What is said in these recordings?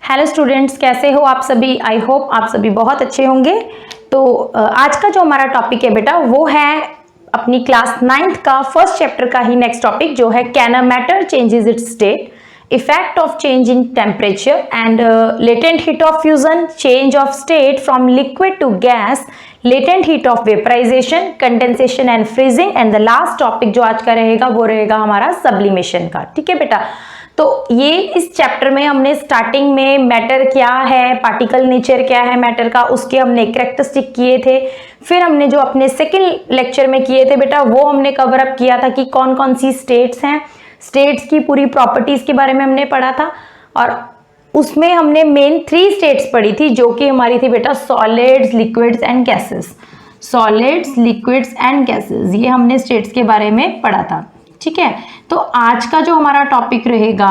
Hello students, कैसे हो आप सभी। आई होप आप सभी बहुत अच्छे होंगे। तो आज का जो हमारा टॉपिक है बेटा वो है अपनी क्लास 9th का फर्स्ट चैप्टर का ही नेक्स्ट टॉपिक जो है can a matter changes its state, effect of change in temperature and latent heat of fusion, change of state from liquid to gas, latent heat of vaporization, condensation and freezing and the last topic जो आज का रहेगा वो रहेगा हमारा sublimation का। ठीक है बेटा, तो ये इस चैप्टर में हमने स्टार्टिंग में मैटर क्या है, पार्टिकल नेचर क्या है मैटर का, उसके हमने कैरेक्टरिस्टिक किए थे। फिर हमने जो अपने सेकंड लेक्चर में किए थे बेटा वो हमने कवर अप किया था कि कौन कौन सी स्टेट्स हैं, स्टेट्स की पूरी प्रॉपर्टीज के बारे में हमने पढ़ा था। और उसमें हमने मेन 3 स्टेट्स पढ़ी थी जो कि हमारी थी बेटा solids, liquids and gases. Solids, liquids and gases, ये हमने स्टेट्स के बारे में पढ़ा था। ठीक है, तो आज का जो हमारा टॉपिक रहेगा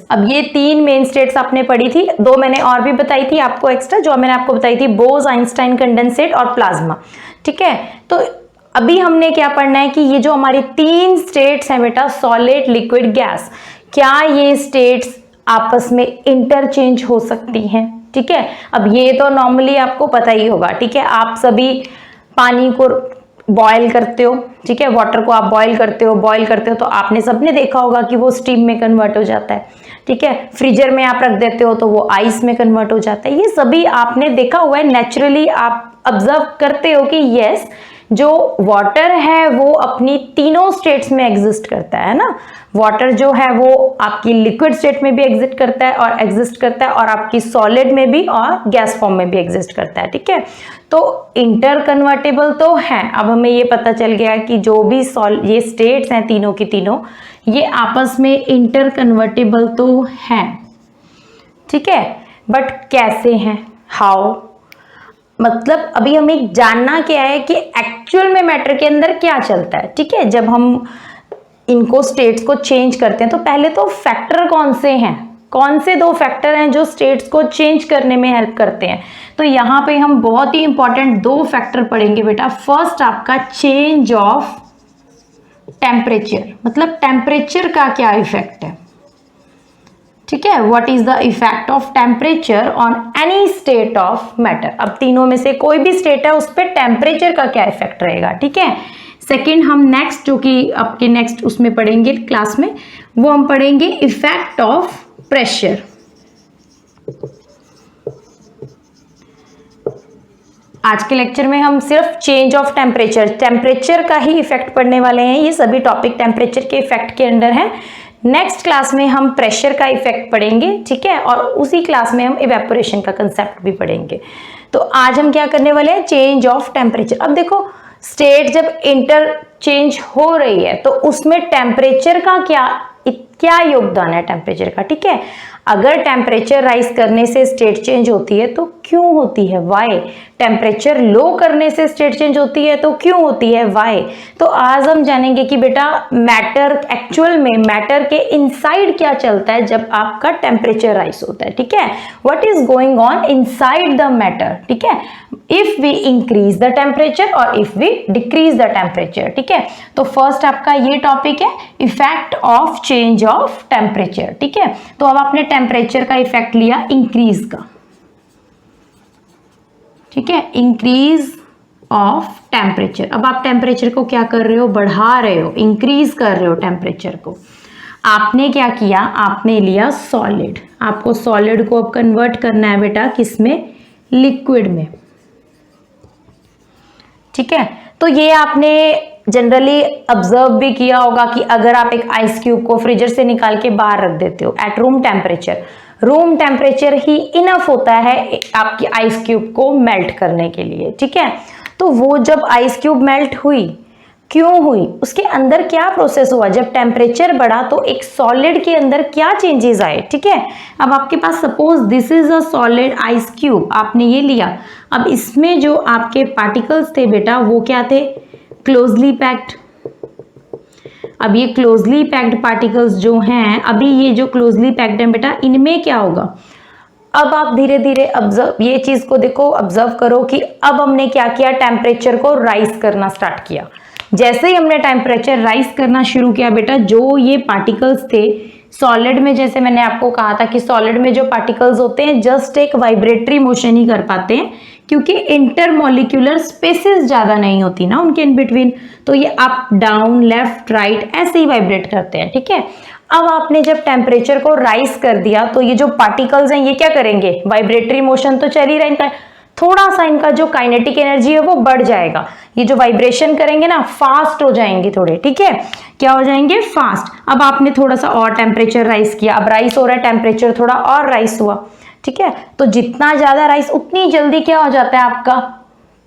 अब ये 3 मेन स्टेट्स आपने पढ़ी थी, 2 मैंने और भी बताई थी आपको एक्स्ट्रा, जो मैंने आपको बताई थी बोस, आइंस्टाइन, कंडेंसेट और प्लाज्मा। ठीक है, तो अभी हमने क्या पढ़ना है कि ये जो हमारी 3 स्टेट्स हैं बेटा सॉलिड, लिक्विड, गैस, क्या ये स्टेट्स आपस में इंटरचेंज हो सकती हैं। ठीक है, अब ये तो नॉर्मली आपको पता ही होगा। ठीक है, आप सभी पानी को बॉयल करते हो, ठीक है, वाटर को आप बॉयल करते हो तो आपने सबने देखा होगा कि वो स्टीम में कन्वर्ट हो जाता है। ठीक है, फ्रीजर में आप रख देते हो तो वो आइस में कन्वर्ट हो जाता है। ये सभी आपने देखा हुआ है, नेचुरली आप ऑब्जर्व करते हो कि यस, जो वाटर है वो अपनी तीनों स्टेट्स में एग्जिस्ट करता है ना। वाटर जो है वो आपकी लिक्विड स्टेट में भी एग्जिस्ट करता है और आपकी सॉलिड में भी और गैस फॉर्म में भी एग्जिस्ट करता है। ठीक है, तो इंटर कन्वर्टेबल तो है। अब हमें ये पता चल गया कि जो भी ये स्टेट्स हैं तीनों की तीनों ये आपस में इंटर कन्वर्टेबल तो हैं। ठीक है, बट कैसे हैं, हाउ, मतलब अभी हमें जानना क्या है कि एक्चुअल में मैटर के अंदर क्या चलता है। ठीक है, जब हम इनको स्टेट्स को चेंज करते हैं तो पहले तो फैक्टर कौन से 2 फैक्टर हैं जो स्टेट्स को चेंज करने में हेल्प करते हैं। तो यहाँ पे हम बहुत ही इंपॉर्टेंट 2 फैक्टर पढ़ेंगे बेटा। फर्स्ट आपका चेंज ऑफ टेम्परेचर, मतलब टेम्परेचर का क्या इफेक्ट है। ठीक है, what is the effect of temperature on any state of matter. अब तीनों में से कोई भी स्टेट है उस पर टेम्परेचर का क्या इफेक्ट रहेगा। ठीक है, सेकेंड हम नेक्स्ट जो कि आपके नेक्स्ट उसमें पढ़ेंगे क्लास में, वो हम पढ़ेंगे इफेक्ट ऑफ प्रेशर। आज के लेक्चर में हम सिर्फ चेंज ऑफ टेम्परेचर का ही इफेक्ट पढ़ने वाले हैं। ये सभी टॉपिक टेम्परेचर के इफेक्ट के अंडर हैं। नेक्स्ट क्लास में हम प्रेशर का इफेक्ट पढ़ेंगे। ठीक है, और उसी क्लास में हम इवेपोरेशन का कंसेप्ट भी पढ़ेंगे। तो आज हम क्या करने वाले हैं, चेंज ऑफ टेम्परेचर। अब देखो, स्टेट जब इंटरचेंज हो रही है तो उसमें टेम्परेचर का क्या योगदान है टेम्परेचर का। ठीक है, अगर टेम्परेचर राइज करने से स्टेट चेंज होती है तो क्यों होती है, वाई। टेम्परेचर लो करने से स्टेट चेंज होती है तो क्यों होती है, वाई। तो आज हम जानेंगे कि बेटा मैटर, एक्चुअल में मैटर के इनसाइड क्या चलता है जब आपका टेम्परेचर राइज होता है। ठीक है, what is going on inside the matter. ठीक है, if we increase the temperature और if we decrease the temperature. ठीक है, तो फर्स्ट आपका ये टॉपिक है effect of change of temperature. ठीक है, तो अब आपने टेम्परेचर का इफेक्ट लिया इंक्रीज का। ठीक है, इंक्रीज ऑफ टेम्परेचर। अब आप टेम्परेचर को क्या कर रहे हो, बढ़ा रहे हो, इंक्रीज कर रहे हो टेम्परेचर को। आपने क्या किया, आपने लिया सॉलिड। आपको सॉलिड को अब कन्वर्ट करना है बेटा किसमें, लिक्विड में। ठीक है, तो ये आपने जनरली ऑब्जर्व भी किया होगा कि अगर आप एक आइस क्यूब को फ्रीजर से निकाल के बाहर रख देते हो at room temperature he enough होता है आपकी आइस क्यूब को मेल्ट करने के लिए। ठीक है, तो वो जब आइस क्यूब मेल्ट हुई, क्यों हुई, उसके अंदर क्या प्रोसेस हुआ, जब टेम्परेचर बढ़ा तो एक सॉलिड के अंदर क्या चेंजेस आए। ठीक है, अब आपके पास suppose this is a solid ice cube, आपने ये लिया। अब इसमें जो आपके पार्टिकल्स थे बेटा वो क्या थे, क्लोजली पैक्ड। अब ये क्लोजली पैक्ड पार्टिकल्स जो हैं, अभी ये जो क्लोजली पैक्ड है बेटा, इनमें क्या होगा। अब आप धीरे धीरे ऑब्जर्व, ये चीज को देखो, ऑब्जर्व करो कि अब हमने क्या किया, टेम्परेचर को राइज करना स्टार्ट किया। जैसे ही हमने टेम्परेचर राइज करना शुरू किया बेटा, जो ये पार्टिकल्स थे सॉलिड में, जैसे मैंने आपको कहा था कि सॉलिड में जो पार्टिकल्स होते हैं जस्ट एक वाइब्रेटरी मोशन ही कर पाते हैं, क्योंकि इंटरमॉलिक्यूलर स्पेसेस ज्यादा नहीं होती ना उनके इन बिटवीन, तो ये अप डाउन लेफ्ट राइट ऐसे ही वाइब्रेट करते हैं। ठीक है, अब आपने जब टेम्परेचर को राइज कर दिया तो ये जो पार्टिकल्स हैं ये क्या करेंगे, वाइब्रेटरी मोशन तो चल ही रहा है इनका, थोड़ा सा इनका जो काइनेटिक एनर्जी है वो बढ़ जाएगा, ये जो वाइब्रेशन करेंगे ना फास्ट हो जाएंगे थोड़े। ठीक है, क्या हो जाएंगे, फास्ट। अब आपने थोड़ा सा और टेम्परेचर राइज किया, अब राइज हो रहा है टेम्परेचर, थोड़ा और राइज हुआ। ठीक है, तो जितना ज्यादा राइज उतनी जल्दी क्या हो जाता है, आपका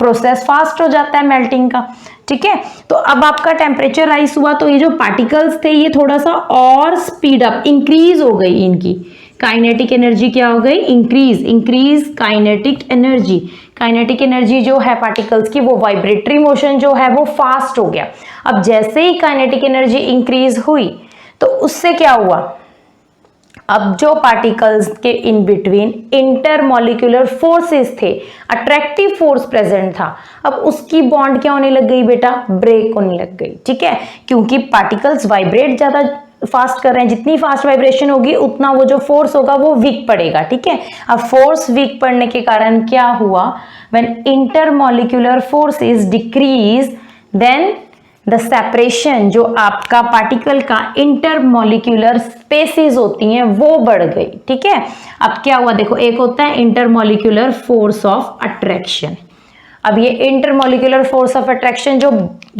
प्रोसेस फास्ट हो जाता है मेल्टिंग का। ठीक है, तो अब आपका टेम्परेचर राइज हुआ तो ये जो पार्टिकल्स थे ये थोड़ा सा और स्पीड अप, इंक्रीज हो गई, इनकी काइनेटिक एनर्जी क्या हो गई, increase kinetic energy. Kinetic energy जो है पार्टिकल्स की, वो वाइब्रेटरी मोशन जो है वो फास्ट हो गया। अब जैसे ही काइनेटिक एनर्जी इंक्रीज हुई तो उससे क्या हुआ, अब जो पार्टिकल्स के इन बिटवीन इंटरमॉलिक्यूलर फोर्सेस थे, अट्रैक्टिव फोर्स प्रेजेंट था, अब उसकी बॉन्ड क्या होने लग गई बेटा, ब्रेक होने लग गई। ठीक है, क्योंकि पार्टिकल्स वाइब्रेट ज्यादा फास्ट कर रहे हैं, जितनी फास्ट वाइब्रेशन होगी उतना वो जो फोर्स होगा वो वीक पड़ेगा। ठीक है, अब फोर्स वीक पड़ने के कारण क्या हुआ, when intermolecular forces decrease then the separation, जो आपका पार्टिकल का इंटरमॉलिक्यूलर स्पेसेस होती हैं वो बढ़ गई। ठीक है, अब क्या हुआ देखो, एक होता है इंटरमॉलिक्यूलर फोर्स ऑफ अट्रैक्शन। अब ये इंटरमॉलिक्यूलर फोर्स ऑफ अट्रैक्शन जो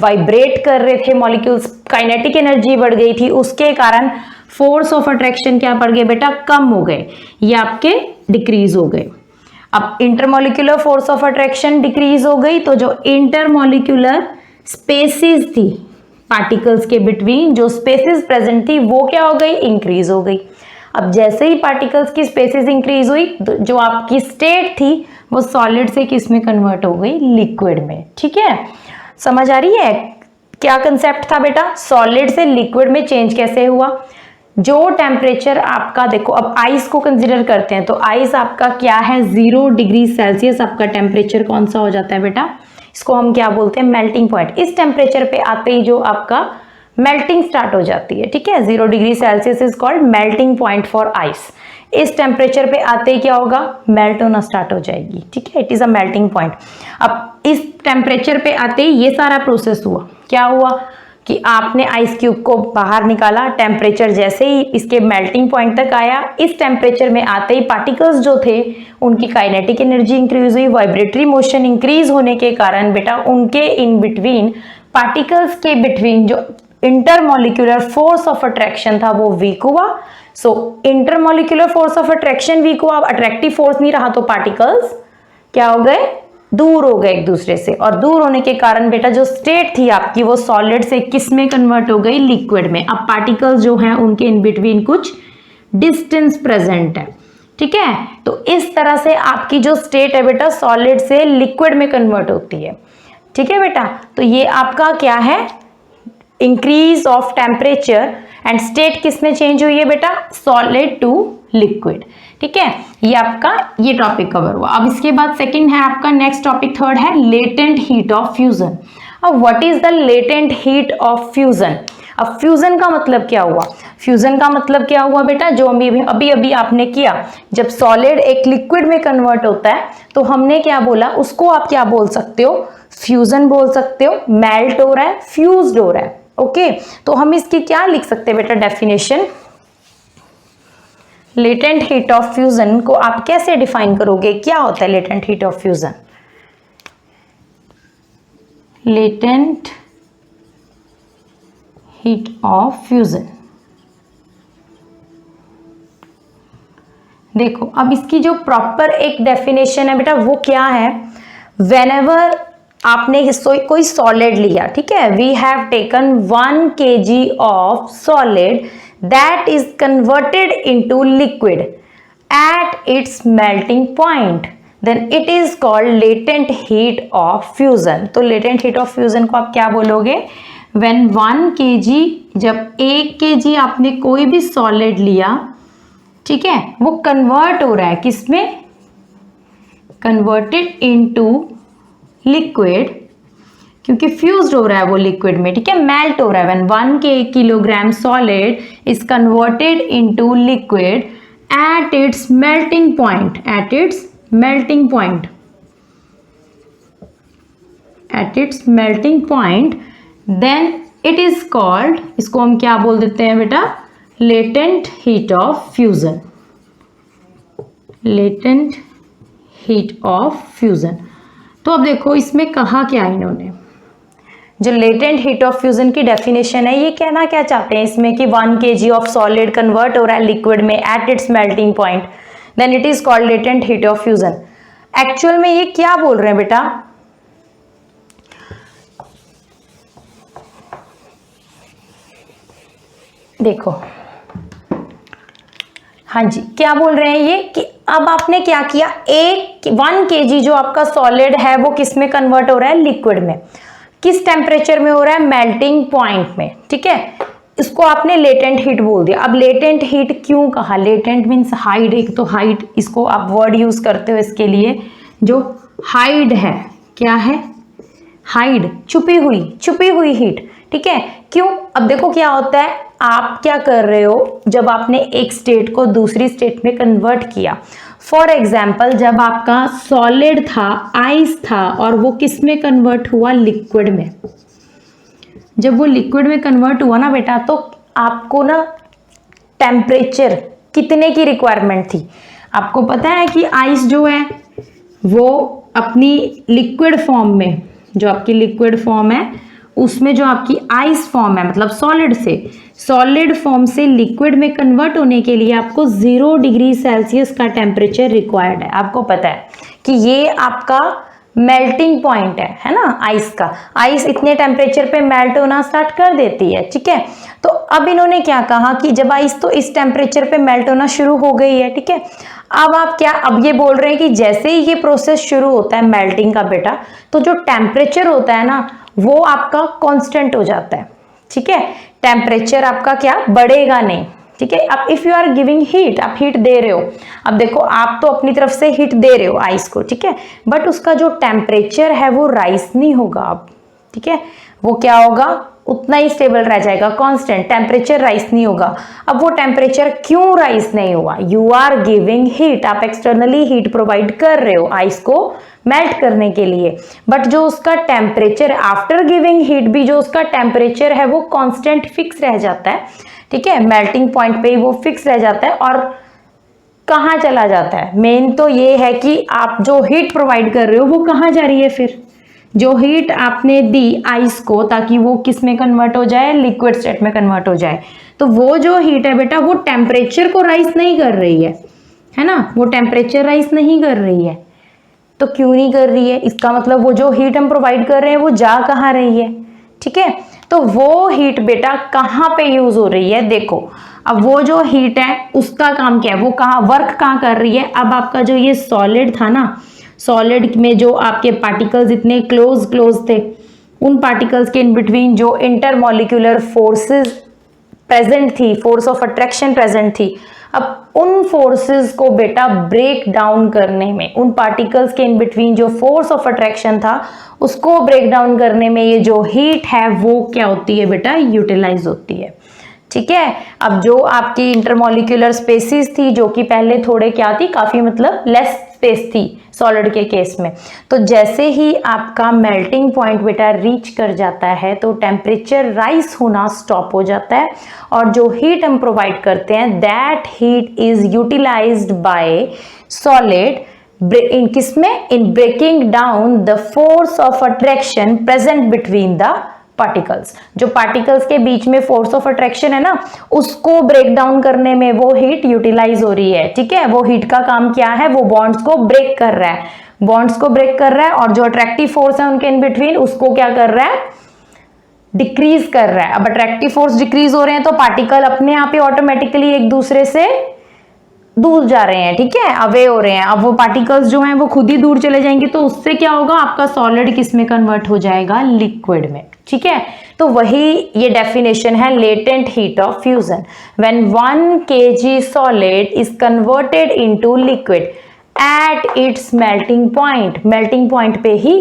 वाइब्रेट कर रहे थे मॉलिक्यूल्स, काइनेटिक एनर्जी बढ़ गई थी, उसके कारण फोर्स ऑफ अट्रैक्शन क्या पड़ गए बेटा, कम हो गए, ये आपके डिक्रीज हो गए। अब intermolecular force of attraction decrease हो गई तो जो इंटरमॉलिक्यूलर स्पेसेस थी पार्टिकल्स के बिटवीन, जो स्पेसेस प्रेजेंट थी वो क्या हो गई, इंक्रीज हो गई। अब जैसे ही पार्टिकल्स की स्पेसेस इंक्रीज हुई तो जो आपकी स्टेट थी वो सॉलिड से किस में कन्वर्ट हो गई, लिक्विड में। ठीक है, समझ आ रही है क्या कंसेप्ट था बेटा, सॉलिड से लिक्विड में चेंज कैसे हुआ। जो टेम्परेचर आपका देखो, अब आइस को कंसिडर करते हैं तो आइस आपका क्या है, 0 डिग्री सेल्सियस आपका टेम्परेचर कौन सा हो जाता है बेटा, इसको हम क्या बोलते हैं, मेल्टिंग पॉइंट। इस टेम्परेचर पे आते ही जो आपका मेल्टिंग स्टार्ट हो जाती है। ठीक है, 0 degree Celsius is called melting point for ice. इस टेम्परेचर पे आते ही क्या होगा, मेल्ट होना स्टार्ट हो जाएगी। ठीक है, it is a melting point. अब इस टेम्परेचर पे आते ही ये सारा प्रोसेस हुआ, क्या हुआ कि आपने आइस क्यूब को बाहर निकाला, टेम्परेचर जैसे ही इसके मेल्टिंग पॉइंट तक आया, इस टेम्परेचर में आते ही पार्टिकल्स जो थे उनकी काइनेटिक एनर्जी इंक्रीज हुई, वाइब्रेटरी मोशन इंक्रीज होने के कारण बेटा उनके इन बिटवीन, पार्टिकल्स के बिटवीन जो इंटरमॉलिक्यूलर फोर्स ऑफ अट्रैक्शन था वो वीक हुआ। So intermolecular force of attraction weak हुआ, अट्रैक्टिव फोर्स नहीं रहा तो पार्टिकल्स क्या हो गए, दूर हो गए एक दूसरे से, और दूर होने के कारण बेटा जो स्टेट थी आपकी वो सॉलिड से किस में कन्वर्ट हो गई, लिक्विड में। अब पार्टिकल्स जो हैं उनके इन बिटवीन कुछ डिस्टेंस प्रेजेंट है। ठीक है, तो इस तरह से आपकी जो स्टेट है बेटा सॉलिड से लिक्विड में कन्वर्ट होती है। ठीक है बेटा, तो ये आपका क्या है, increase of temperature and state किस में चेंज हुई है बेटा, सॉलिड टू लिक्विड। ठीक है, ये आपका ये टॉपिक कवर हुआ। अब इसके बाद सेकंड है आपका नेक्स्ट टॉपिक, थर्ड है लेटेंट हीट ऑफ फ्यूजन। अब what is the latent heat of fusion. अब फ्यूजन का मतलब क्या हुआ, फ्यूजन का मतलब क्या हुआ बेटा, जो अभी अभी आपने किया, जब सॉलिड एक लिक्विड में कन्वर्ट होता है तो हमने क्या बोला, उसको आप क्या बोल सकते हो, फ्यूजन बोल सकते हो, मेल्ट हो रहा है, फ्यूज्ड हो रहा है। ओके, तो हम इसकी क्या लिख सकते हैं बेटा definition, latent heat of fusion को आप कैसे डिफाइन करोगे, क्या होता है latent heat of fusion. Latent heat of fusion, देखो अब इसकी जो प्रॉपर एक डेफिनेशन है बेटा वो क्या है, व्हेनेवर आपने कोई सॉलिड लिया, ठीक है, we have taken 1 kg of solid that is converted into liquid at its melting point, then it is called latent heat of fusion. तो लेटेंट हीट ऑफ फ्यूजन को आप क्या बोलोगे, व्हेन 1 kg, जब 1 kg आपने कोई भी सॉलिड लिया, ठीक है, वो कन्वर्ट हो रहा है किसमें, कन्वर्टेड इनटू लिक्विड, क्योंकि फ्यूज्ड हो रहा है वो लिक्विड में, ठीक है, मेल्ट हो रहा है। When 1 kilogram solid is converted into liquid at its melting point, at its melting point, at its melting point, then it is called, इसको हम क्या बोल देते हैं बेटा, latent heat of fusion, latent heat of fusion. तो अब देखो इसमें कहा क्या इन्होंने, जो लेटेंट हीट ऑफ फ्यूजन की डेफिनेशन है, ये कहना क्या चाहते हैं इसमें कि 1 kg ऑफ सॉलिड कन्वर्ट हो रहा है लिक्विड में at its melting point, then it is called latent heat of fusion. Actual में ये क्या बोल रहे हैं बेटा, देखो, हाँ जी, क्या बोल रहे हैं ये कि अब आपने क्या किया, 1 kg जो आपका सॉलिड है वो किस में कन्वर्ट हो रहा है, लिक्विड में। किस टेम्परेचर में हो रहा है, मेल्टिंग पॉइंट में, ठीक है। इसको आपने लेटेंट हीट बोल दिया। अब लेटेंट हीट क्यों कहा, लेटेंट मीन्स हाइड, एक तो हाइड, इसको आप वर्ड यूज करते हो इसके लिए, जो हाइड है, क्या है, हाइड, छुपी हुई हीट, ठीक है। क्यों, अब देखो क्या होता है, आप क्या कर रहे हो, जब आपने एक स्टेट को दूसरी स्टेट में कन्वर्ट किया, फॉर एग्जाम्पल जब आपका सॉलिड था, आइस था, और वो किस में कन्वर्ट हुआ, लिक्विड में। जब वो लिक्विड में कन्वर्ट हुआ ना बेटा, तो आपको ना टेम्परेचर कितने की रिक्वायरमेंट थी, आपको पता है कि आइस जो है वो अपनी लिक्विड फॉर्म में, जो आपकी लिक्विड फॉर्म है उसमें जो आपकी आइस फॉर्म है, मतलब सॉलिड से, सॉलिड फॉर्म से लिक्विड में कन्वर्ट होने के लिए आपको 0 डिग्री सेल्सियस का टेम्परेचर रिक्वायर्ड है। आपको पता है कि ये आपका मेल्टिंग पॉइंट है ना आइस का। आइस इतने टेम्परेचर पे मेल्ट होना स्टार्ट कर देती है, ठीक है। तो अब इन्होंने क्या कहा कि जब आइस तो इस टेम्परेचर पे मेल्ट होना शुरू हो गई है, ठीक है। अब आप क्या, अब ये बोल रहे हैं कि जैसे ही ये प्रोसेस शुरू होता है मेल्टिंग का बेटा, तो जो टेम्परेचर होता है ना वो आपका कांस्टेंट हो जाता है, ठीक है। टेम्परेचर आपका क्या बढ़ेगा नहीं, ठीक है। अब if you are giving heat, आप हीट दे रहे हो, अब देखो आप तो अपनी तरफ से हीट दे रहे हो आइस को, ठीक है, बट उसका जो टेम्परेचर है वो राइज नहीं होगा अब, ठीक है। वो क्या होगा, उतना ही स्टेबल रह जाएगा, कांस्टेंट, टेम्परेचर राइज नहीं होगा। अब वो टेम्परेचर क्यों राइज नहीं हुआ, यू आर गिविंग हीट, आप एक्सटर्नली हीट प्रोवाइड कर रहे हो आइस को मेल्ट करने के लिए, बट जो उसका टेम्परेचर आफ्टर गिविंग हीट भी जो उसका टेम्परेचर है वो कांस्टेंट फिक्स रह जाता है, ठीक है। मेल्टिंग पॉइंट पे ही वो फिक्स रह जाता है और कहाँ चला जाता है, मेन तो ये है कि आप जो हीट प्रोवाइड कर रहे हो वो कहाँ जा रही है, फिर जो हीट आपने दी आइस को ताकि वो किस में कन्वर्ट हो जाए, लिक्विड स्टेट में कन्वर्ट हो जाए, तो वो जो हीट है बेटा वो टेम्परेचर को राइज नहीं कर रही है ना, वो टेम्परेचर राइज नहीं कर रही है। तो क्यों नहीं कर रही है, इसका मतलब वो जो हीट हम प्रोवाइड कर रहे हैं वो जा कहाँ रही है, ठीक है। तो वो हीट बेटा कहाँ पे यूज हो रही है, देखो अब वो जो हीट है उसका काम क्या है, वो कहाँ वर्क कहाँ कर रही है। अब आपका जो ये सॉलिड था ना, सॉलिड में जो आपके पार्टिकल्स इतने क्लोज थे, उन पार्टिकल्स के इन बिटवीन जो इंटरमॉलिक्यूलर फोर्सेस प्रेजेंट थी, फोर्स ऑफ अट्रैक्शन प्रेजेंट थी, अब उन फोर्सेस को बेटा ब्रेक डाउन करने में, उन पार्टिकल्स के इन बिटवीन जो फोर्स ऑफ अट्रैक्शन था उसको ब्रेक डाउन करने में ये जो हीट है वो क्या होती है बेटा, यूटिलाइज होती है, ठीक है। अब जो आपकी इंटरमॉलिक्यूलर स्पेसिस थी जो कि पहले थोड़े क्या थी, काफी मतलब लेस स्पेस थी सॉलिड के केस में, तो जैसे ही आपका मेल्टिंग पॉइंट बेटा रीच कर जाता है तो टेम्परेचर राइज होना स्टॉप हो जाता है और जो हीट हम प्रोवाइड करते हैं that heat is utilized by solid in किसमें, in breaking down the force of attraction present between the particles. जो पार्टिकल्स के बीच में फोर्स ऑफ अट्रैक्शन है ना, उसको ब्रेक डाउन करने में वो हीट यूटिलाइज हो रही है, ठीक है। वो हीट का काम क्या है, वो बॉन्ड्स को ब्रेक कर रहा है, बॉन्ड्स को ब्रेक कर रहा है और जो अट्रैक्टिव फोर्स है उनके इन बिटवीन उसको क्या कर रहा है, डिक्रीज कर रहा है। अब अट्रैक्टिव फोर्स डिक्रीज हो रहे हैं तो पार्टिकल अपने आप ही ऑटोमेटिकली एक दूसरे से दूर जा रहे हैं, ठीक है, अवे हो रहे हैं। अब वो पार्टिकल्स जो हैं वो खुद ही दूर चले जाएंगे तो उससे क्या होगा, आपका सॉलिड किस में कन्वर्ट हो जाएगा, लिक्विड में, ठीक है। तो वही ये डेफिनेशन है latent heat of fusion, when 1 kg solid is converted into liquid at its melting point, melting point पे ही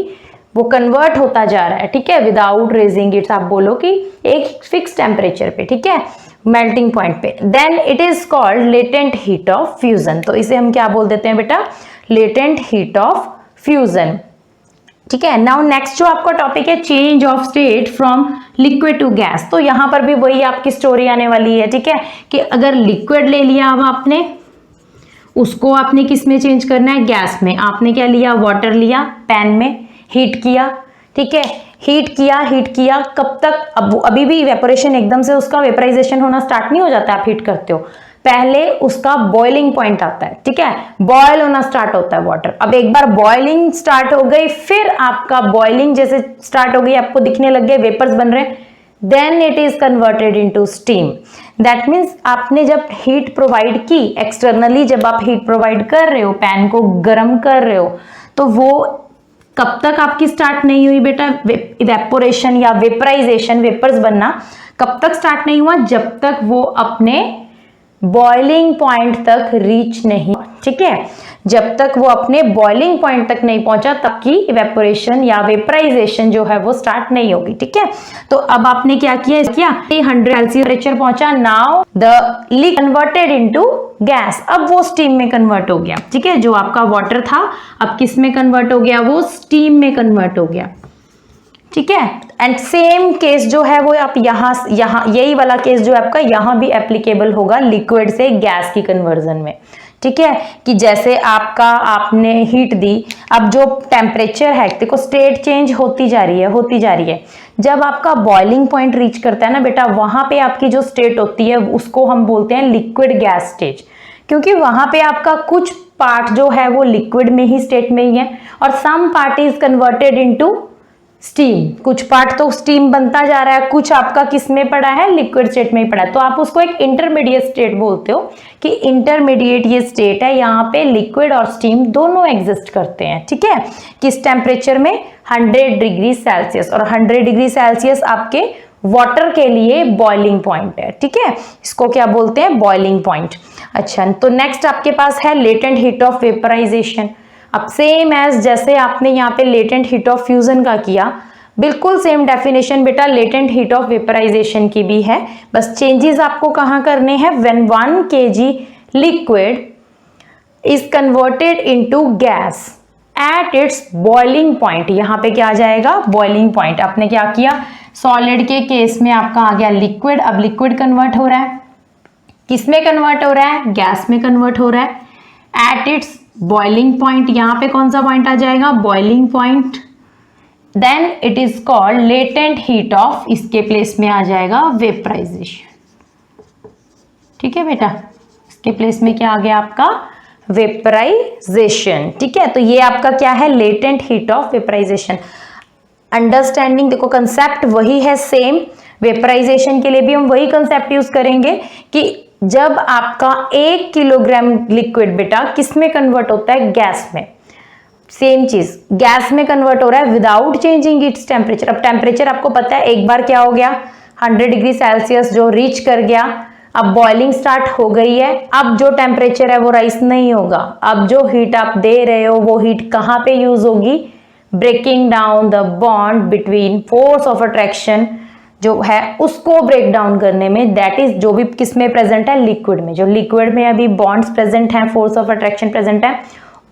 वो कन्वर्ट होता जा रहा है, ठीक है, विदाउट रेजिंग इट्स, आप बोलो कि एक फिक्स टेम्परेचर पे, ठीक है, मेल्टिंग पॉइंट पे, then it is called latent heat of fusion. तो इसे हम क्या बोल देते हैं बेटा, लेटेंट हीट ऑफ फ्यूजन, ठीक है। नाउ नेक्स्ट जो आपका टॉपिक है change of state from liquid to gas. तो यहां पर भी वही आपकी स्टोरी आने वाली है, ठीक है, कि अगर लिक्विड ले लिया अब आपने, उसको आपने किस में चेंज करना है, गैस में। आपने क्या लिया, वाटर लिया, पैन में हीट किया, ठीक है, हीट किया कब तक, अब अभी भी इवेपोरेशन एकदम से उसका वेपराइजेशन होना स्टार्ट नहीं हो जाता, आप हीट करते हो, पहले उसका बॉइलिंग पॉइंट आता है, ठीक है, बॉयल होना स्टार्ट होता है वाटर। अब एक बार बॉइलिंग स्टार्ट हो गई, फिर आपका बॉइलिंग जैसे स्टार्ट हो गई, आपको दिखने लग गए वेपर्स बन रहे, then it is converted into steam. That means आपने जब हीट प्रोवाइड की एक्सटर्नली, जब आप हीट प्रोवाइड कर रहे हो, पैन को गर्म कर रहे हो, तो वो कब तक आपकी स्टार्ट नहीं हुई बेटा, इवेपोरेशन या वेपराइजेशन, वेपर्स बनना कब तक स्टार्ट नहीं हुआ, जब तक वो अपने बॉइलिंग पॉइंट तक रीच नहीं, ठीक है, जब तक वो अपने बॉइलिंग पॉइंट तक नहीं पहुंचा तब की इवेपोरेशन या वेपराइजेशन जो है वो स्टार्ट नहीं होगी, ठीक है। तो अब आपने क्या किया, 100 सेल्सियस टेम्परेचर पहुंचा, now the liquid converted into gas, अब वो स्टीम में कन्वर्ट हो गया, ठीक है, जो आपका वाटर था अब किस में कन्वर्ट हो गया, वो स्टीम में कन्वर्ट हो गया, ठीक है। एंड सेम केस जो है वो आप यहां यही वाला केस जो है आपका यहां भी एप्लीकेबल होगा लिक्विड से गैस की कन्वर्जन में, ठीक है, कि जैसे आपने हीट दी, अब जो टेम्परेचर है, देखो स्टेट चेंज होती जा रही है, जब आपका बॉइलिंग पॉइंट रीच करता है ना बेटा, वहां पे आपकी जो स्टेट होती है उसको हम बोलते हैं लिक्विड गैस स्टेज, क्योंकि वहां पे आपका कुछ पार्ट जो है वो लिक्विड में ही स्टेट में ही है और some part is converted into steam, कुछ पार्ट तो स्टीम बनता जा रहा है, कुछ आपका किस में पड़ा है, लिक्विड स्टेट में ही पड़ा है, तो आप उसको एक इंटरमीडिएट स्टेट बोलते हो कि इंटरमीडिएट ये स्टेट है, यहाँ पे लिक्विड और स्टीम दोनों एग्जिस्ट करते हैं, ठीक है, किस टेम्परेचर में, 100 डिग्री सेल्सियस, और 100 डिग्री सेल्सियस आपके वाटर के लिए बॉइलिंग पॉइंट है, ठीक है, इसको क्या बोलते हैं, बॉइलिंग पॉइंट। अच्छा, तो नेक्स्ट आपके पास है लेटेंट हीट ऑफ वेपराइजेशन। अब सेम एज जैसे आपने यहाँ पे लेटेंट हीट ऑफ फ्यूजन का किया, बिल्कुल सेम डेफिनेशन बेटा लेटेंट हीट ऑफ वेपराइजेशन की भी है, बस चेंजेस आपको कहाँ करने हैं, when 1 kg liquid is converted into gas at its boiling point. यहाँ पे क्या आ जाएगा, बॉइलिंग पॉइंट। आपने क्या किया, सॉलिड के केस में आपका आ गया लिक्विड, अब लिक्विड कन्वर्ट हो रहा है, किस में कन्वर्ट हो रहा है, गैस में कन्वर्ट हो रहा है एट इट्स बॉइलिंग पॉइंट। यहां पे कौन सा पॉइंट आ जाएगा, boiling point, then it is called latent heat of, इसके प्लेस में आ जाएगा वेपराइजेशन, ठीक है बेटा, इसके प्लेस में क्या आ गया आपका, वेपराइजेशन, ठीक है। तो ये आपका क्या है, latent heat of vaporization. Understanding, देखो कंसेप्ट वही है सेम, वेपराइजेशन के लिए भी हम वही कंसेप्ट यूज करेंगे कि जब आपका 1 किलोग्राम लिक्विड बेटा किस में कन्वर्ट होता है, गैस में, सेम चीज गैस में कन्वर्ट हो रहा है विदाउट चेंजिंग इट्स टेम्परेचर। अब टेम्परेचर आपको पता है एक बार क्या हो गया, 100 डिग्री सेल्सियस जो रीच कर गया, अब बॉइलिंग स्टार्ट हो गई है, अब जो टेम्परेचर है वो राइज नहीं होगा, अब जो हीट आप दे रहे हो वो हीट कहाँ पे यूज होगी, breaking down the bond between force of attraction जो है उसको ब्रेक डाउन करने में, दैट इज जो भी किस में प्रेजेंट है, लिक्विड में, जो लिक्विड में अभी बॉन्ड्स प्रेजेंट हैं, फोर्स ऑफ अट्रैक्शन प्रेजेंट है,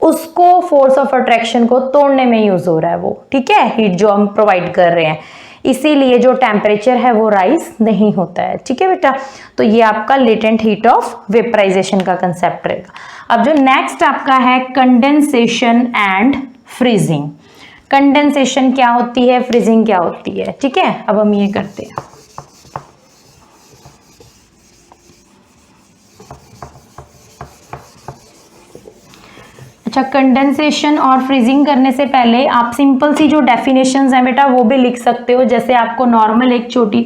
उसको फोर्स ऑफ अट्रैक्शन को तोड़ने में यूज हो रहा है वो, ठीक है, हीट जो हम प्रोवाइड कर रहे हैं, इसीलिए जो टेम्परेचर है वो राइज नहीं होता है, ठीक है बेटा। तो ये आपका लेटेंट हीट ऑफ वेपराइजेशन का कंसेप्ट रहेगा। अब जो नेक्स्ट आपका है कंडेंसेशन एंड फ्रीजिंग। कंडेंसेशन क्या होती है, फ्रीजिंग क्या होती है, ठीक है, अब हम ये करते हैं। अच्छा, कंडेंसेशन और फ्रीजिंग करने से पहले आप सिंपल सी जो डेफिनेशंस हैं बेटा वो भी लिख सकते हो, जैसे आपको नॉर्मल एक छोटी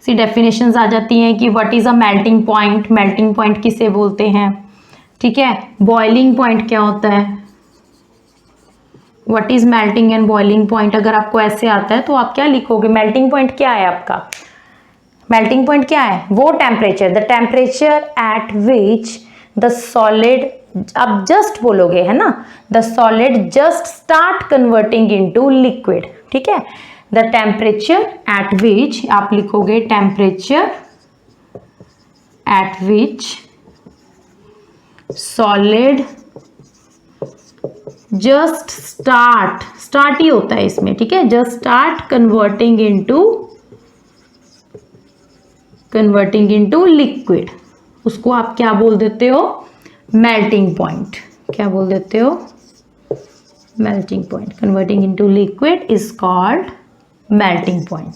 सी डेफिनेशंस आ जाती हैं कि what is a melting point, melting point किसे बोलते हैं, ठीक है, बॉइलिंग पॉइंट क्या होता है, what is melting and boiling point. अगर आपको ऐसे आता है तो आप क्या लिखोगे, मेल्टिंग पॉइंट क्या है आपका, मेल्टिंग पॉइंट क्या है, वो temperature, the temperature at which the solid आप जस्ट बोलोगे, है ना, the solid just start converting into liquid, ठीक है। द टेम्परेचर एट विच, आप लिखोगे temperature at which solid just start ही होता है इसमें, ठीक है, just start converting into liquid, उसको आप क्या बोल देते हो, मेल्टिंग पॉइंट। क्या बोल देते हो, melting point. Converting into liquid is called melting point,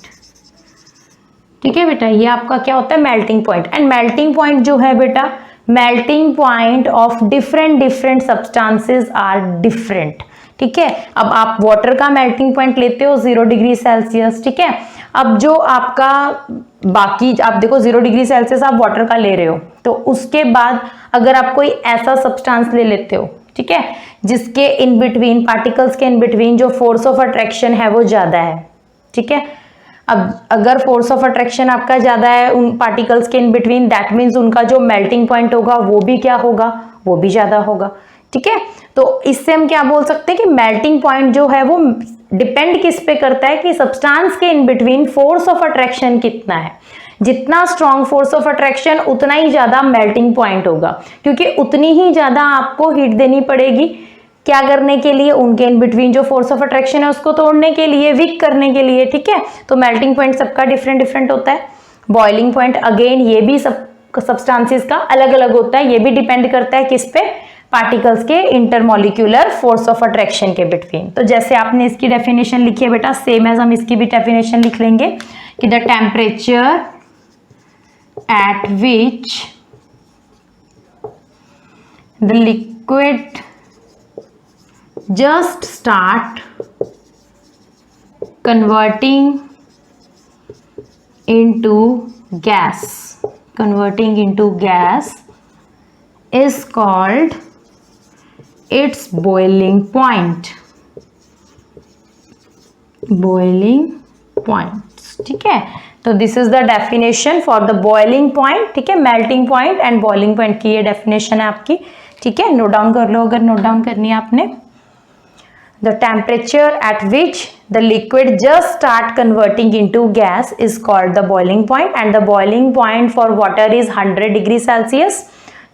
ठीक है बेटा। ये आपका क्या होता है, melting point. And melting point जो है बेटा, melting point of different substances are different, ठीक है। अब आप वाटर का मेल्टिंग पॉइंट लेते हो 0 डिग्री सेल्सियस, ठीक है। अब जो आपका बाकी आप देखो 0 डिग्री सेल्सियस आप वाटर का ले रहे हो, तो उसके बाद अगर आप कोई ऐसा सब्सटेंस ले लेते हो, ठीक है, जिसके इन बिटवीन, पार्टिकल्स के इन बिटवीन जो फोर्स ऑफ अट्रैक्शन है वो ज्यादा है, ठीक है। अब अगर फोर्स ऑफ अट्रैक्शन आपका ज्यादा है उन पार्टिकल्स के इन बिटवीन, दैट मीन्स उनका जो मेल्टिंग पॉइंट होगा वो भी क्या होगा, वो भी ज्यादा होगा, ठीक है। तो इससे हम क्या बोल सकते हैं कि मेल्टिंग पॉइंट जो है वो डिपेंड किस पे करता है कि सब्सटेंस के इन बिटवीन फोर्स ऑफ अट्रैक्शन कितना है। जितना स्ट्रॉन्ग फोर्स ऑफ अट्रैक्शन उतना ही ज्यादा मेल्टिंग पॉइंट होगा, क्योंकि उतनी ही ज्यादा आपको हीट देनी पड़ेगी क्या करने के लिए, उनके इन बिटवीन जो फोर्स ऑफ अट्रैक्शन है उसको तोड़ने के लिए, वीक करने के लिए, ठीक है। तो मेल्टिंग पॉइंट सबका डिफरेंट होता है। बॉइलिंग पॉइंट अगेन ये भी सब सब्सटेंसेस का अलग अलग होता है, ये भी डिपेंड करता है किस पे, पार्टिकल्स के इंटरमॉलिक्यूलर फोर्स ऑफ अट्रैक्शन के बिटवीन। तो जैसे आपने इसकी डेफिनेशन लिखी है बेटा, सेम एज हम इसकी भी डेफिनेशन लिख लेंगे कि the temperature at which the liquid just start converting into gas is called its boiling point, ठीक है। तो this is the definition for the boiling point, ठीक है। Melting point and boiling point की ये डेफिनेशन है आपकी, ठीक है। नोट डाउन कर लो अगर नोट डाउन करनी है आपने। The temperature at which the liquid just start converting into gas is called the boiling point, and the boiling point for water is 100 degree Celsius,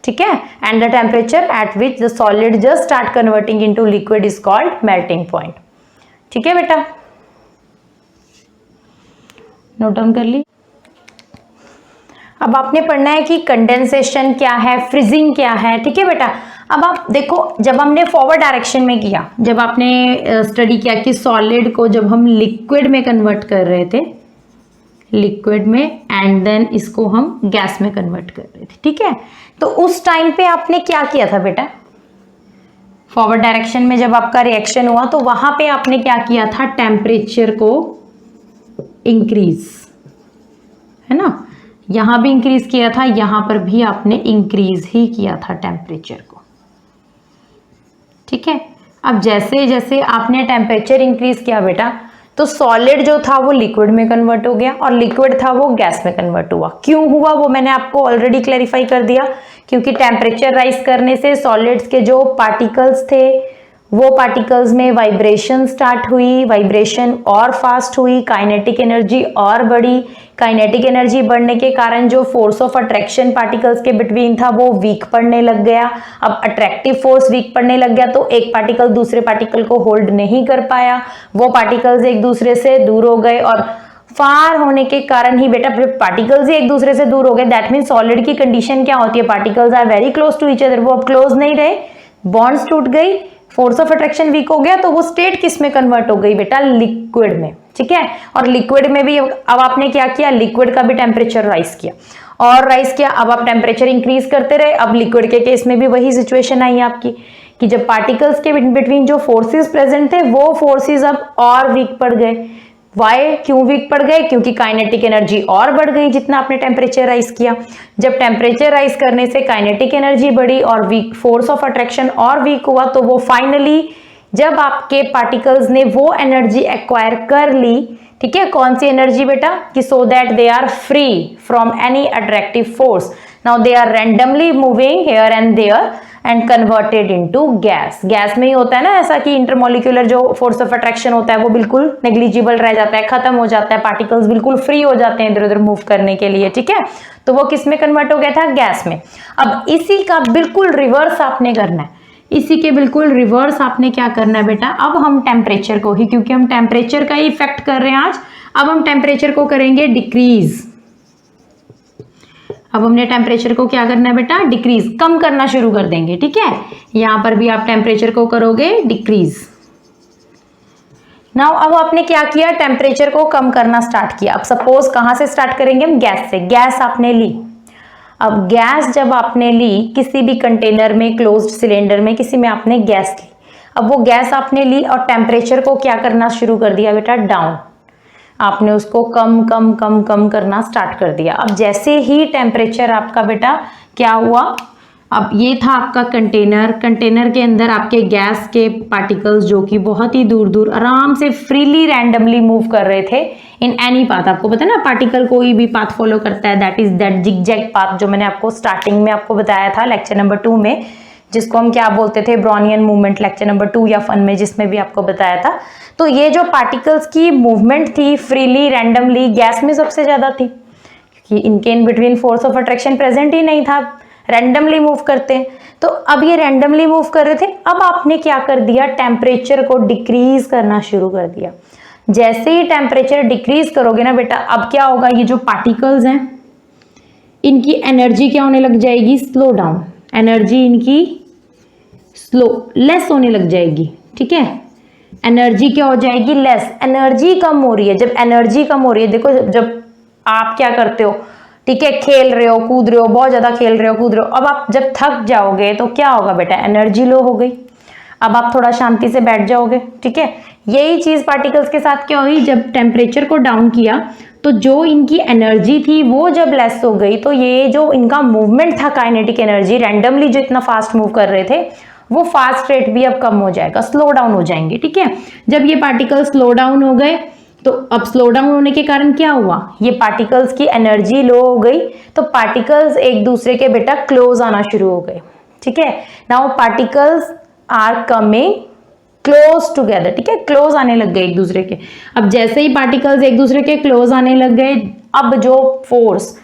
ठीक है। And the temperature at which the solid just start converting into liquid is called melting point, ठीक है बेटा। Note down कर ली। अब आपने पढ़ना है कि कंडेंसेशन क्या है, फ्रीजिंग क्या है, ठीक है बेटा। अब आप देखो, जब हमने फॉरवर्ड डायरेक्शन में किया, जब आपने स्टडी किया कि सॉलिड को जब हम लिक्विड में कन्वर्ट कर रहे थे, लिक्विड में, एंड देन इसको हम गैस में कन्वर्ट कर रहे थे, ठीक है। तो उस टाइम पे आपने क्या किया था बेटा, फॉरवर्ड डायरेक्शन में जब आपका रिएक्शन हुआ तो वहां पे आपने क्या किया था, टेम्परेचर को इंक्रीज, है ना, यहां भी इंक्रीज किया था, यहां पर भी आपने इंक्रीज ही किया था टेम्परेचर को, ठीक है। अब जैसे जैसे आपने टेम्परेचर इंक्रीज किया बेटा, तो सॉलिड जो था वो लिक्विड में कन्वर्ट हो गया और लिक्विड था वो गैस में कन्वर्ट हुआ। क्यों हुआ वो मैंने आपको ऑलरेडी क्लैरिफाई कर दिया, क्योंकि टेम्परेचर राइज करने से सॉलिड्स के जो पार्टिकल्स थे वो पार्टिकल्स में वाइब्रेशन स्टार्ट हुई, वाइब्रेशन और फास्ट हुई, काइनेटिक एनर्जी और बढ़ी। काइनेटिक एनर्जी बढ़ने के कारण जो फोर्स ऑफ अट्रैक्शन पार्टिकल्स के बिटवीन था वो वीक पड़ने लग गया। अब अट्रैक्टिव फोर्स वीक पड़ने लग गया तो एक पार्टिकल दूसरे पार्टिकल को होल्ड नहीं कर पाया, वो पार्टिकल्स एक दूसरे से दूर हो गए और फार होने के कारण ही बेटा पार्टिकल्स ही एक दूसरे से दूर हो गए। दैट मीन सॉलिड की कंडीशन क्या होती है, particles are very close to each other, वो अब क्लोज नहीं रहे, बॉन्ड्स टूट गई, फोर्स ऑफ अट्रैक्शन वीक हो गया, तो वो स्टेट किस में कन्वर्ट हो गई बेटा, लिक्विड में, ठीक है। और लिक्विड में भी अब आपने क्या किया, लिक्विड का भी टेम्परेचर राइज किया और राइज किया, अब आप टेम्परेचर इंक्रीज करते रहे। अब लिक्विड के केस में भी वही सिचुएशन आई आपकी कि जब पार्टिकल्स के बिटवीन जो फोर्सेस प्रेजेंट थे वो फोर्सेस अब और वीक पड़ गए। वाई, क्यों वीक पड़ गए, क्योंकि काइनेटिक एनर्जी और बढ़ गई जितना आपने टेम्परेचर राइज किया। जब टेम्परेचर राइज करने से काइनेटिक एनर्जी बढ़ी और वीक फोर्स ऑफ अट्रैक्शन और वीक हुआ, तो वो फाइनली जब आपके पार्टिकल्स ने वो एनर्जी एक्वायर कर ली, ठीक है, कौन सी एनर्जी बेटा, कि so that they are free from any attractive force, now they are randomly moving here and there and converted into gas. Gas में ही होता है ना ऐसा कि इंटरमोलिकुलर जो फोर्स ऑफ अट्रैक्शन होता है वो बिल्कुल नेग्लिजिबल रह जाता है, खत्म हो जाता है, पार्टिकल्स बिल्कुल फ्री हो जाते हैं इधर उधर मूव करने के लिए, ठीक है। तो वो किस में कन्वर्ट हो गया था? गैस में। अब इसी का बिल्कुल रिवर्स आपने करना है, इसी के बिल्कुल रिवर्स आपने क्या करना है बेटा, अब हम टेम्परेचर को ही, क्योंकि हम टेम्परेचर का ही इफेक्ट कर रहे हैं आज, अब हम टेम्परेचर को करेंगे डिक्रीज। अब हमने टेम्परेचर को क्या करना है बेटा? डिक्रीज, कम करना शुरू कर देंगे, ठीक है। यहां पर भी आप टेम्परेचर को करोगे डिक्रीज। नाउ अब आपने क्या किया? टेम्परेचर को कम करना स्टार्ट किया। अब सपोज कहां से स्टार्ट करेंगे हम? गैस से। गैस आपने ली। अब गैस जब आपने ली किसी भी कंटेनर में, क्लोज्ड सिलेंडर में, किसी में आपने गैस ली। अब वो गैस आपने ली और टेम्परेचर को क्या करना शुरू कर दिया बेटा? डाउन। आपने उसको कम कम कम कम करना स्टार्ट कर दिया। अब जैसे ही टेम्परेचर आपका बेटा क्या हुआ, अब ये था आपका कंटेनर, कंटेनर के अंदर आपके गैस के पार्टिकल्स जो कि बहुत ही दूर दूर आराम से फ्रीली रैंडमली मूव कर रहे थे इन एनी पाथ। आपको पता है ना पार्टिकल कोई भी पाथ फॉलो करता है, that is that zigzag path, जो मैंने आपको स्टार्टिंग में आपको बताया था लेक्चर नंबर 2 में, जिसको हम क्या बोलते थे? ब्रॉनियन मूवमेंट, लेक्चर नंबर 2 या फन में, जिसमें भी आपको बताया था। तो ये जो पार्टिकल्स की मूवमेंट थी फ्रीली रैंडमली, गैस में सबसे ज्यादा थी क्योंकि इनके in between force of attraction present ही नहीं था, रैंडमली मूव करते हैं। तो अब ये रैंडमली मूव कर रहे थे। अब आपने क्या कर दिया? टेम्परेचर को डिक्रीज करना शुरू कर दिया। जैसे ही टेम्परेचर डिक्रीज करोगे ना बेटा, अब क्या होगा? ये जो पार्टिकल्स हैं इनकी एनर्जी क्या होने लग जाएगी? Slow down. एनर्जी इनकी स्लो, लेस होने लग जाएगी, ठीक है। एनर्जी क्या हो जाएगी? लेस। एनर्जी कम हो रही है। जब एनर्जी कम हो रही है, देखो जब आप क्या करते हो, ठीक है, खेल रहे हो, कूद रहे हो, बहुत ज्यादा खेल रहे हो, कूद रहे हो, अब आप जब थक जाओगे तो क्या होगा बेटा? एनर्जी लो हो गई। अब आप थोड़ा शांति से बैठ जाओगे, ठीक है। यही चीज पार्टिकल्स के साथ क्या हुई? जब टेम्परेचर को डाउन किया तो जो इनकी एनर्जी थी वो जब लेस हो गई, तो ये जो इनका मूवमेंट था, काइनेटिक एनर्जी, रैंडमली जो इतना फास्ट मूव कर रहे थे, वो फास्ट रेट भी अब कम हो जाएगा, स्लो डाउन हो जाएंगे, ठीक है। जब ये पार्टिकल स्लो डाउन हो गए तो अब स्लो डाउन होने के कारण क्या हुआ? ये पार्टिकल्स की एनर्जी लो हो गई, तो पार्टिकल्स एक दूसरे के बेटा क्लोज आना शुरू हो गए, ठीक है। Now particles are coming close together, ठीक है, क्लोज आने लग गए एक दूसरे के। अब जैसे ही पार्टिकल्स एक दूसरे के क्लोज आने लग गए, अब जो फोर्स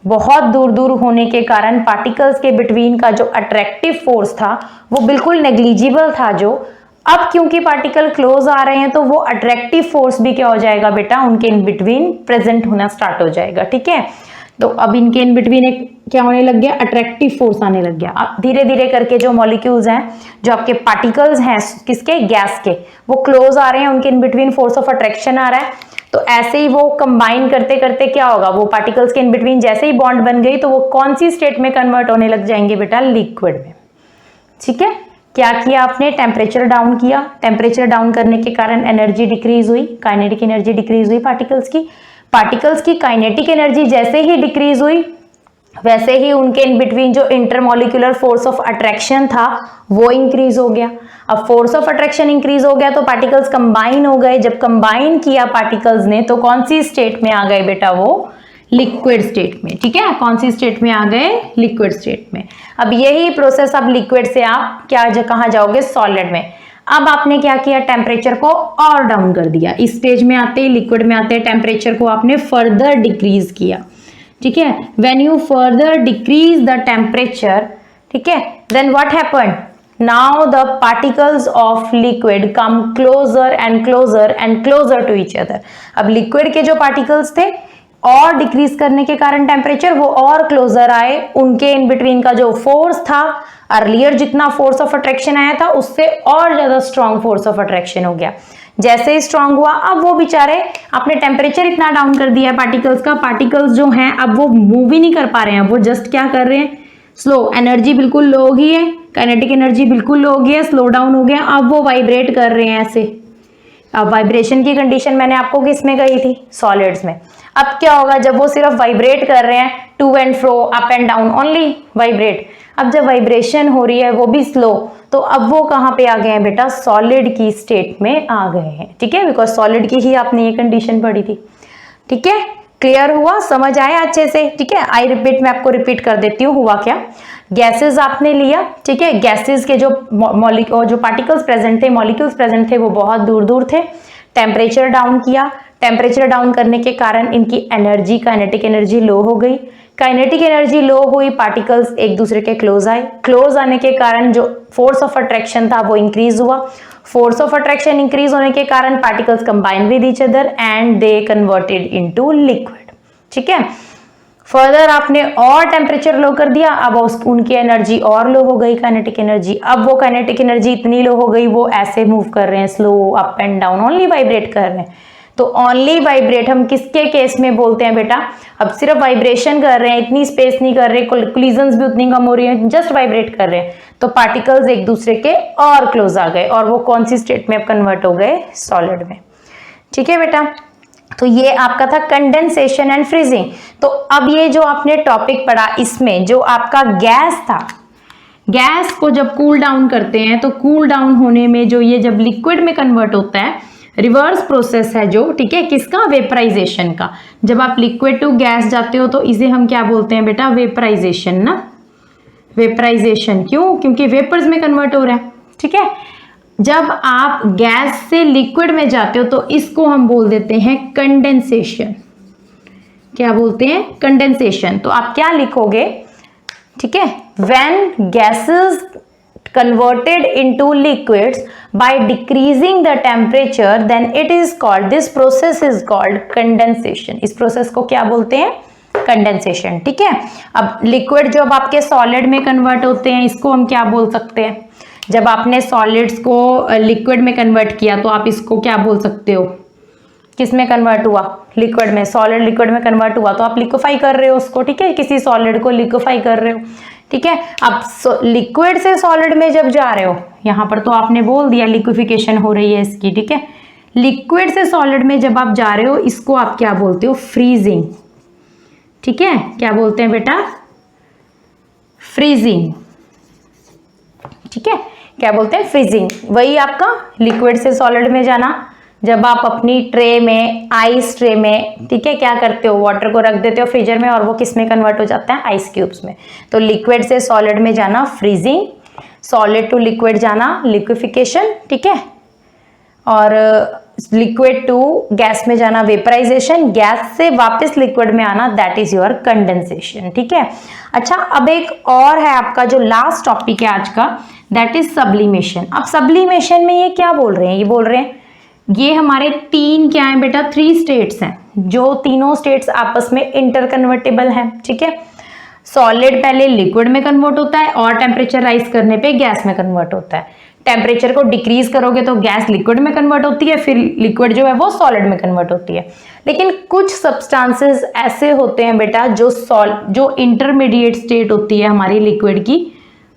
बहुत दूर दूर होने के कारण पार्टिकल्स के बिटवीन का जो अट्रैक्टिव फोर्स था वो बिल्कुल नेग्लिजिबल था, जो अब क्योंकि पार्टिकल क्लोज आ रहे हैं तो वो अट्रैक्टिव फोर्स भी क्या हो जाएगा बेटा? उनके इन बिटवीन प्रेजेंट होना स्टार्ट हो जाएगा, ठीक है। तो अब इनके इन बिटवीन एक क्या होने लग गया? अट्रैक्टिव फोर्स आने लग गया। अब धीरे धीरे करके जो मॉलिक्यूल्स हैं, जो आपके पार्टिकल्स हैं किसके? गैस के, वो क्लोज आ रहे हैं, उनके in between force of attraction आ रहा है। तो ऐसे ही वो कंबाइन करते करते क्या होगा? वो पार्टिकल्स के इन बिटवीन जैसे ही बॉन्ड बन गई तो वो कौन सी स्टेट में कन्वर्ट होने लग जाएंगे बेटा? लिक्विड में, ठीक है। क्या किया आपने? टेम्परेचर डाउन किया। टेम्परेचर डाउन करने के कारण एनर्जी डिक्रीज हुई, काइनेटिक एनर्जी डिक्रीज हुई पार्टिकल्स की। पार्टिकल्स की काइनेटिक एनर्जी जैसे ही डिक्रीज हुई वैसे ही उनके इन बिटवीन जो इंटरमॉलिक्यूलर फोर्स ऑफ अट्रैक्शन था वो इंक्रीज हो गया। अब फोर्स ऑफ अट्रैक्शन इंक्रीज हो गया तो पार्टिकल्स कंबाइन हो गए। जब कंबाइन किया पार्टिकल्स ने तो कौन सी स्टेट में आ गए बेटा? वो लिक्विड स्टेट में, ठीक है। कौन सी स्टेट में आ गए? लिक्विड स्टेट में। अब यही प्रोसेस, अब लिक्विड से आप क्या कहाँ जाओगे? सॉलिड में। अब आपने क्या किया? टेम्परेचर को और डाउन कर दिया। इस स्टेज में आते ही, लिक्विड में आते टेम्परेचर को आपने फर्दर डिक्रीज किया, ठीक है। When you further decrease the temperature, ठीक है, then what happened? Now the particles of liquid come closer and closer and closer to each other. अब लिक्विड के जो पार्टिकल्स थे और डिक्रीज करने के कारण टेम्परेचर, वो और क्लोजर आए। उनके इन बिटवीन का जो फोर्स था, अर्लियर जितना फोर्स ऑफ अट्रैक्शन आया था उससे और ज्यादा स्ट्रॉन्ग फोर्स ऑफ अट्रैक्शन हो गया। जैसे ही स्ट्रांग हुआ, अब वो बेचारे, आपने टेम्परेचर इतना डाउन कर दिया है पार्टिकल्स का, पार्टिकल्स जो हैं अब वो मूव ही नहीं कर पा रहे हैं, वो जस्ट क्या कर रहे हैं? स्लो। एनर्जी बिल्कुल लो हो गई है, काइनेटिक एनर्जी बिल्कुल लो हो गई है, स्लो डाउन हो गया। अब वो वाइब्रेट कर रहे हैं ऐसे। अब वाइब्रेशन की कंडीशन मैंने आपको किस में कही थी? सॉलिड्स में। अब क्या होगा? जब वो सिर्फ वाइब्रेट कर रहे हैं, to and fro, up and down, only vibrate. अब जब वाइब्रेशन हो रही है वो भी स्लो, तो अब वो कहाँ पे आ गए हैं बेटा? सॉलिड की स्टेट में आ गए हैं, ठीक है, बिकॉज सॉलिड की ही आपने ये कंडीशन पढ़ी थी, ठीक है। क्लियर हुआ, समझ आया अच्छे से? ठीक है, आई रिपीट, मैं आपको रिपीट कर देती हूँ हुआ क्या। गैसेस आपने लिया, ठीक है, गैसेस के जो पार्टिकल्स प्रेजेंट थे, मॉलिक्यूल्स प्रेजेंट थे, वो बहुत दूर दूर थे। टेम्परेचर डाउन किया, टेम्परेचर डाउन करने के कारण इनकी एनर्जी, काइनेटिक एनर्जी लो हो गई। काइनेटिक एनर्जी लो हुई, पार्टिकल्स एक दूसरे के क्लोज आए। क्लोज आने के कारण जो फोर्स ऑफ अट्रैक्शन था वो इंक्रीज हुआ। फोर्स ऑफ अट्रैक्शन इंक्रीज होने के कारण particles combine with each other and they converted into liquid. ठीक है, फर्दर आपने और टेम्परेचर लो कर दिया, अब उनकी एनर्जी और लो हो गई, काइनेटिक एनर्जी। अब वो काइनेटिक एनर्जी इतनी लो हो गई, वो ऐसे मूव कर रहे हैं, slow up and down, only vibrate कर रहे हैं। तो ओनली वाइब्रेट हम किसके केस में बोलते हैं बेटा? अब सिर्फ वाइब्रेशन कर रहे हैं, इतनी स्पेस नहीं कर रहे, कोलिजन्स भी उतनी कम हो रही है, जस्ट वाइब्रेट कर रहे हैं, तो पार्टिकल्स एक दूसरे के और क्लोज आ गए और वो कौन सी स्टेट में अब कन्वर्ट हो गए? सॉलिड में। ठीक है बेटा, तो ये आपका था कंडेंसेशन एंड फ्रीजिंग। तो अब ये जो आपने टॉपिक पढ़ा, इसमें जो आपका गैस था, गैस को जब कूल डाउन करते हैं तो कूल डाउन होने में जो ये जब लिक्विड में कन्वर्ट होता है, रिवर्स प्रोसेस है जो, ठीक है, किसका? वेपराइजेशन का। जब आप लिक्विड टू गैस जाते हो तो इसे हम क्या बोलते हैं बेटा? वेपराइजेशन ना, वेपराइजेशन। क्यों? क्योंकि वेपर्स में कन्वर्ट हो रहा है। ठीक है, जब आप गैस से लिक्विड में जाते हो तो इसको हम बोल देते हैं कंडेंसेशन। क्या बोलते हैं? कंडेंसेशन। तो आप क्या लिखोगे? ठीक है, when gases converted into liquids by decreasing the temperature, then it is called, this process is called condensation। इस प्रोसेस को क्या बोलते हैं? कंडेंसेशन। ठीक है, अब लिक्विड जब आपके सॉलिड में कन्वर्ट होते हैं, इसको हम क्या बोल सकते हैं? जब आपने सॉलिड्स को लिक्विड में कन्वर्ट किया तो आप इसको क्या बोल सकते हो? किस में कन्वर्ट हुआ? लिक्विड में। सॉलिड लिक्विड में कन्वर्ट हुआ तो आप लिक्विफाई कर रहे हो उसको। ठीक है, किसी सॉलिड को लिक्विफाई कर रहे हो। ठीक है, अब लिक्विड से सॉलिड में जब जा रहे हो, यहां पर तो आपने बोल दिया लिक्विफिकेशन हो रही है इसकी। ठीक है, लिक्विड से सॉलिड में जब आप जा रहे हो, इसको आप क्या बोलते हो? फ्रीजिंग। ठीक है, क्या बोलते हैं बेटा? फ्रीजिंग। ठीक है, क्या बोलते हैं? फ्रीजिंग। वही आपका लिक्विड से सॉलिड में जाना। जब आप अपनी ट्रे में, आइस ट्रे में, ठीक है, क्या करते हो? वाटर को रख देते हो फ्रीजर में और वो किस में कन्वर्ट हो जाता है? आइस क्यूब्स में। तो लिक्विड से सॉलिड में जाना फ्रीजिंग, सॉलिड टू लिक्विड जाना लिक्विफिकेशन। ठीक है, और लिक्विड टू गैस में जाना वेपराइजेशन, गैस से वापस लिक्विड में आना, दैट इज योर कंडेंसेशन। ठीक है, अच्छा, अब एक और है आपका जो लास्ट टॉपिक है आज का, दैट इज सब्लिमेशन। अब सब्लिमेशन में ये क्या बोल रहे हैं? ये बोल रहे हैं ये हमारे तीन क्या है बेटा? 3 स्टेट्स हैं, जो तीनों स्टेट्स आपस में इंटरकन्वर्टेबल हैं। ठीक है, सॉलिड पहले लिक्विड में कन्वर्ट होता है और टेम्परेचर राइज करने पे गैस में कन्वर्ट होता है। टेम्परेचर को डिक्रीज करोगे तो गैस लिक्विड में कन्वर्ट होती है, फिर लिक्विड जो है वो सॉलिड में कन्वर्ट होती है। लेकिन कुछ सब्सटेंसेस ऐसे होते हैं बेटा जो इंटरमीडिएट स्टेट होती है हमारी लिक्विड की,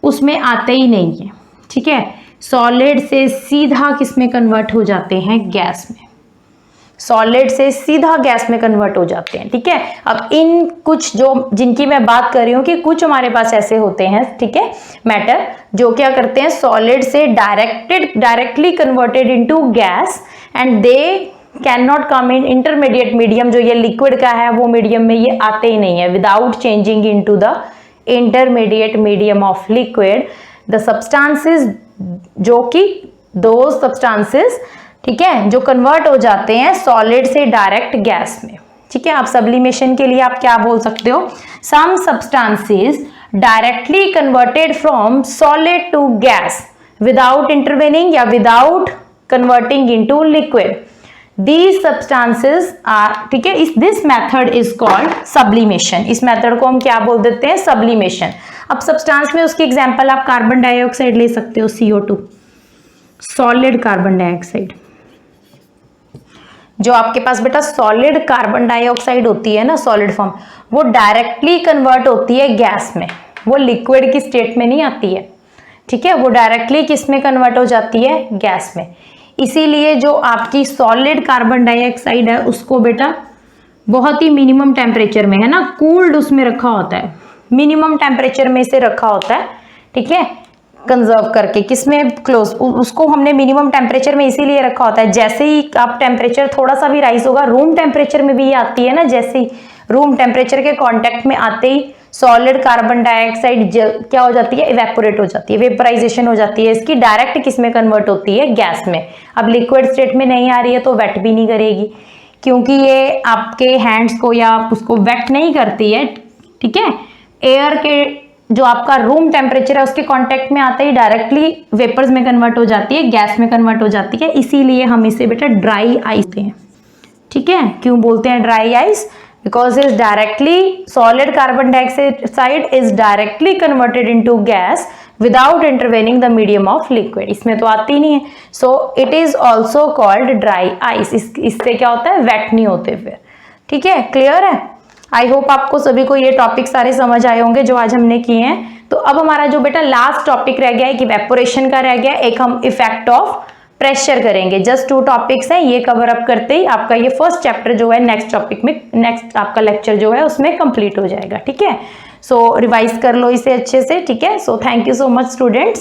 उसमें आते ही नहीं है। ठीक है, सॉलिड से सीधा किस में कन्वर्ट हो जाते हैं? गैस में। सॉलिड से सीधा गैस में कन्वर्ट हो जाते हैं। ठीक है, अब इन कुछ जो जिनकी मैं बात कर रही हूँ कि कुछ हमारे पास ऐसे होते हैं, ठीक है, मैटर जो क्या करते हैं? सॉलिड से directly converted into gas and they can not come in intermediate medium. जो ये लिक्विड का है वो मीडियम में ये आते ही नहीं है। Without changing into the intermediate medium of liquid, the substances, जो कि दो सब्सटेंसेस, ठीक है, जो कन्वर्ट हो जाते हैं सॉलिड से डायरेक्ट गैस में। ठीक है, आप सब्लिमेशन के लिए आप क्या बोल सकते हो? Some substances directly converted from solid to gas without intervening या without converting into liquid, these substances are, ठीक है, this method is called sublimation. इस मेथड को हम क्या बोल देते हैं? सब्लिमेशन। अब सब्सटेंस में उसकी एग्जांपल आप कार्बन डाइऑक्साइड ले सकते हो, CO2, सॉलिड कार्बन डाइऑक्साइड। जो आपके पास बेटा सॉलिड कार्बन डाइऑक्साइड होती है ना, सॉलिड फॉर्म, वो डायरेक्टली कन्वर्ट होती है गैस में, वो लिक्विड की स्टेट में नहीं आती है। ठीक है, वो डायरेक्टली किस में कन्वर्ट हो जाती है? गैस में। इसीलिए जो आपकी सॉलिड कार्बन डाइऑक्साइड है उसको बेटा बहुत ही मिनिमम टेम्परेचर में, है ना, कूल्ड उसमें रखा होता है, मिनिमम टेम्परेचर में से रखा होता है। ठीक है, कंजर्व करके, किसमें क्लोज, उसको हमने मिनिमम टेम्परेचर में इसीलिए रखा होता है, जैसे ही आप टेम्परेचर थोड़ा सा भी राइज होगा, रूम टेम्परेचर में भी ये आती है ना, जैसे ही रूम टेम्परेचर के कांटेक्ट में आते ही सॉलिड कार्बन डाइऑक्साइड क्या हो जाती है, इवेपोरेट हो जाती है, वेपराइजेशन हो जाती है इसकी, डायरेक्ट किस में कन्वर्ट होती है, गैस में। अब लिक्विड स्टेट में नहीं आ रही है तो वेट भी नहीं करेगी, क्योंकि ये आपके हैंड्स को या उसको वेट नहीं करती है, ठीक है। एयर के जो आपका रूम टेम्परेचर है उसके कांटेक्ट में आते ही डायरेक्टली वेपर्स में कन्वर्ट हो जाती है, गैस में कन्वर्ट हो जाती है, इसीलिए हम इसे बेटा ड्राई आइस कहते हैं, ठीक है। क्यों बोलते हैं dry ice, because is directly solid carbon dioxide is directly converted into gas without intervening the medium of liquid, इसमें तो आती नहीं है, so it is also called dry ice. इससे क्या होता है, वेट नहीं होते फिर, ठीक है, क्लियर है। आई होप आपको सभी को ये टॉपिक सारे समझ आए होंगे जो आज हमने किए हैं। तो अब हमारा जो बेटा लास्ट टॉपिक रह गया है, एक इवेपोरेशन का रह गया, एक हम इफेक्ट ऑफ प्रेशर करेंगे। जस्ट 2 टॉपिक्स हैं, ये कवर अप करते ही आपका ये फर्स्ट चैप्टर जो है नेक्स्ट टॉपिक में, नेक्स्ट आपका लेक्चर जो है उसमें कंप्लीट हो जाएगा, ठीक है। सो रिवाइज कर लो इसे अच्छे से, ठीक है। So thank you so much students.